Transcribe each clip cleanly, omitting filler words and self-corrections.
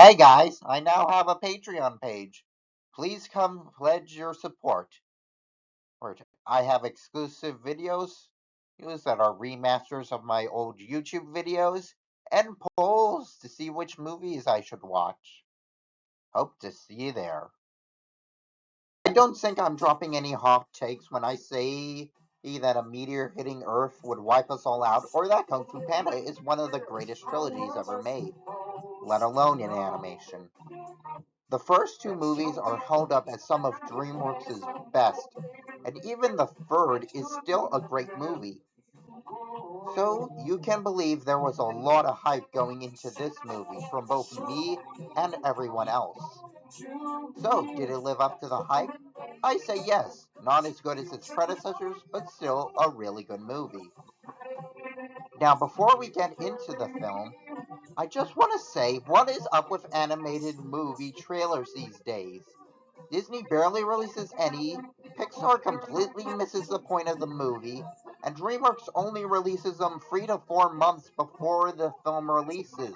Hey guys, I now have a Patreon page. Please come pledge your support. I have exclusive videos that are remasters of my old YouTube videos and polls to see which movies I should watch. Hope to see you there. I don't think I'm dropping any hot takes when I say that a meteor hitting Earth would wipe us all out, or that Kung Fu Panda is one of the greatest trilogies ever made, let alone in animation. The first two movies are held up as some of DreamWorks' best, and even the third is still a great movie. So you can believe there was a lot of hype going into this movie from both me and everyone else. So, did it live up to the hype? I say yes, not as good as its predecessors, but still a really good movie. Now, before we get into the film, I just want to say what is up with animated movie trailers these days? Disney barely releases any, Pixar completely misses the point of the movie, and DreamWorks only releases them 3 to 4 months before the film releases.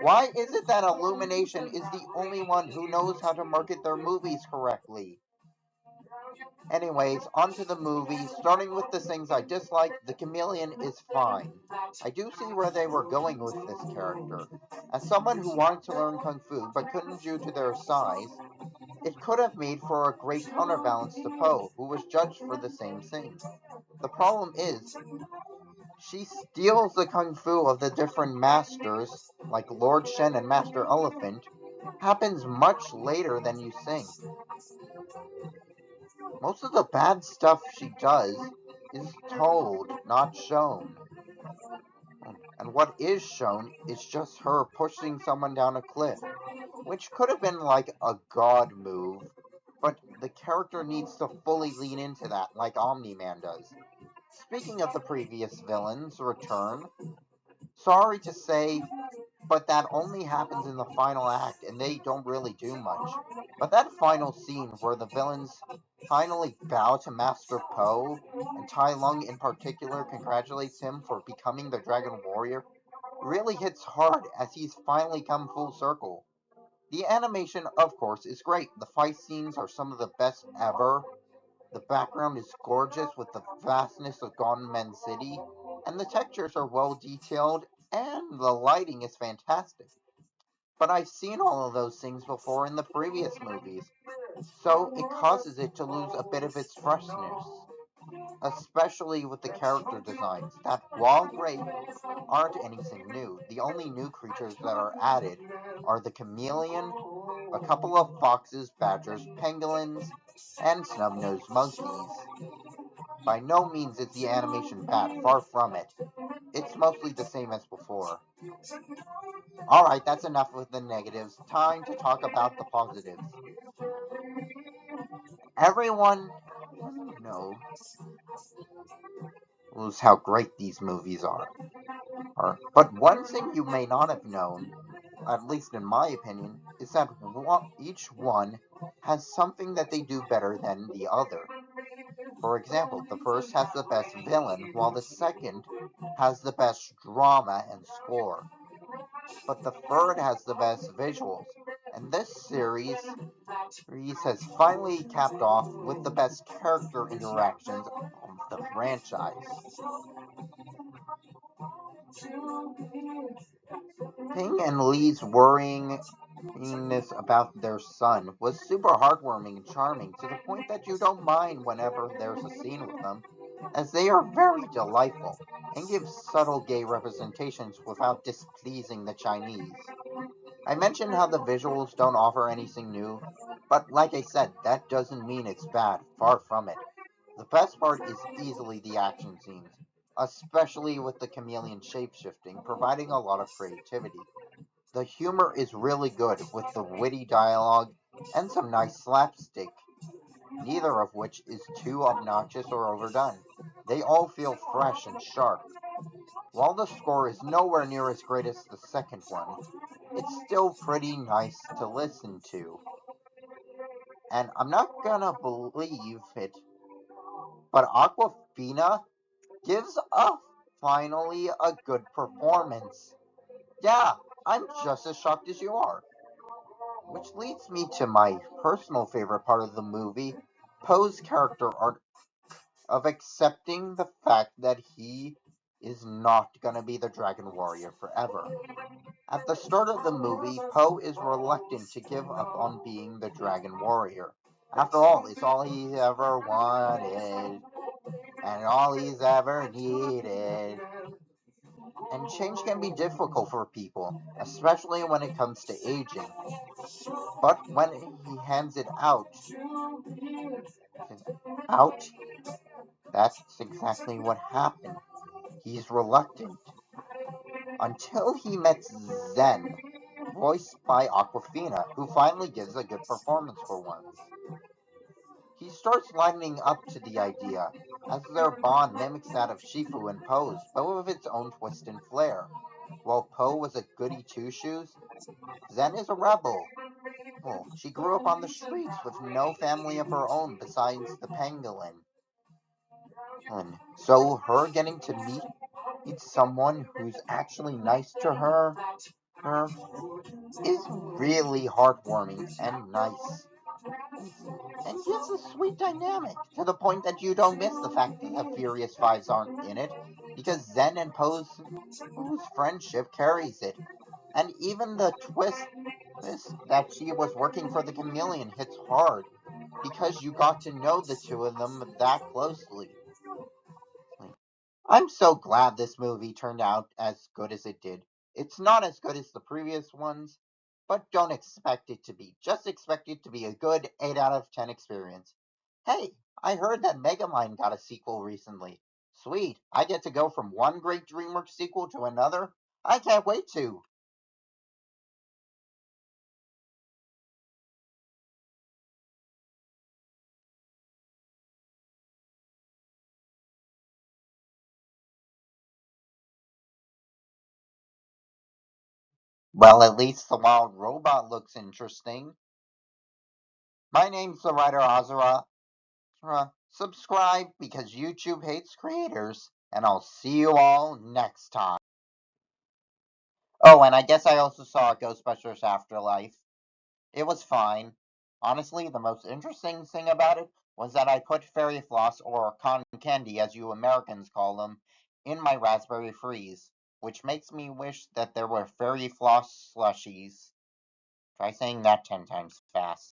Why is it that Illumination is the only one who knows how to market their movies correctly? Anyways, on to the movie. Starting with the things I dislike, the chameleon is fine. I do see where they were going with this character. As someone who wanted to learn Kung Fu but couldn't due to their size, it could have made for a great counterbalance to Poe, who was judged for the same thing. The problem is, she steals the kung fu of the different masters, like Lord Shen and Master Elephant, happens much later than you think. Most of the bad stuff she does is told, not shown. And what is shown is just her pushing someone down a cliff, which could have been like a god move, but the character needs to fully lean into that, like Omni-Man does. Speaking of the previous villain's return, sorry to say, but that only happens in the final act, and they don't really do much. But that final scene where the villains finally bow to Master Po, and Tai Lung in particular congratulates him for becoming the Dragon Warrior, really hits hard as he's finally come full circle. The animation, of course, is great. The fight scenes are some of the best ever. The background is gorgeous with the vastness of Gunmen City, and the textures are well detailed, and the lighting is fantastic. But I've seen all of those things before in the previous movies, so it causes it to lose a bit of its freshness, especially with the character designs that, while great, aren't anything new. The only new creatures that are added are the chameleon, a couple of foxes, badgers, pangolins, and snub-nosed monkeys. By no means is the animation bad, far from it. It's mostly the same as before. Alright, that's enough with the negatives. Time to talk about the positives. Everyone knows how great these movies are. But one thing you may not have known, at least in my opinion, is that each one has something that they do better than the other. For example, the first has the best villain, while the second has the best drama and score. But the third has the best visuals, and this series has finally capped off with the best character interactions of the franchise. Ping and Lee's worryingness about their son was super heartwarming and charming to the point that you don't mind whenever there's a scene with them, as they are very delightful and give subtle gay representations without displeasing the Chinese. I mentioned how the visuals don't offer anything new, but like I said, that doesn't mean it's bad, far from it. The best part is easily the action scenes, especially with the chameleon shapeshifting, providing a lot of creativity. The humor is really good, with the witty dialogue and some nice slapstick, neither of which is too obnoxious or overdone. They all feel fresh and sharp. While the score is nowhere near as great as the second one, it's still pretty nice to listen to. And I'm not gonna believe it, but Aquafina gives a finally a good performance. Yeah, I'm just as shocked as you are. Which leads me to my personal favorite part of the movie, Poe's character arc of accepting the fact that he is not going to be the Dragon Warrior forever. At the start of the movie, Poe is reluctant to give up on being the Dragon Warrior. After all, it's all he ever wanted, and all he's ever needed. And change can be difficult for people, especially when it comes to aging. But when he hands it out, that's exactly what happened. He's reluctant. Until he met Zen, voiced by Aquafina, who finally gives a good performance for once. He starts lining up to the idea, as their bond mimics that of Shifu and Poe's, but with its own twist and flair. While Poe was a goody two-shoes, Zen is a rebel. Well, she grew up on the streets with no family of her own besides the pangolin. And so her getting to meet someone who's actually nice to her is really heartwarming and nice. And, and gives a sweet dynamic to the point that you don't miss the fact that the Furious Fives aren't in it, because Zen and Poe's friendship carries it. And even the twist that she was working for the chameleon hits hard because you got to know the two of them that closely. I'm so glad this movie turned out as good as it did. It's not as good as the previous ones, but don't expect it to be. Just expect it to be a good 8 out of 10 experience. Hey, I heard that Megamind got a sequel recently. Sweet, I get to go from one great DreamWorks sequel to another. I can't wait to. Well, at least the wild robot looks interesting. My name's the writer Azura. Subscribe because YouTube hates creators, and I'll see you all next time. Oh, and I guess I also saw Ghostbusters Afterlife. It was fine. Honestly, the most interesting thing about it was that I put fairy floss, or cotton candy as you Americans call them, in my raspberry freeze, which makes me wish that there were fairy floss slushies. Try saying that 10 times fast.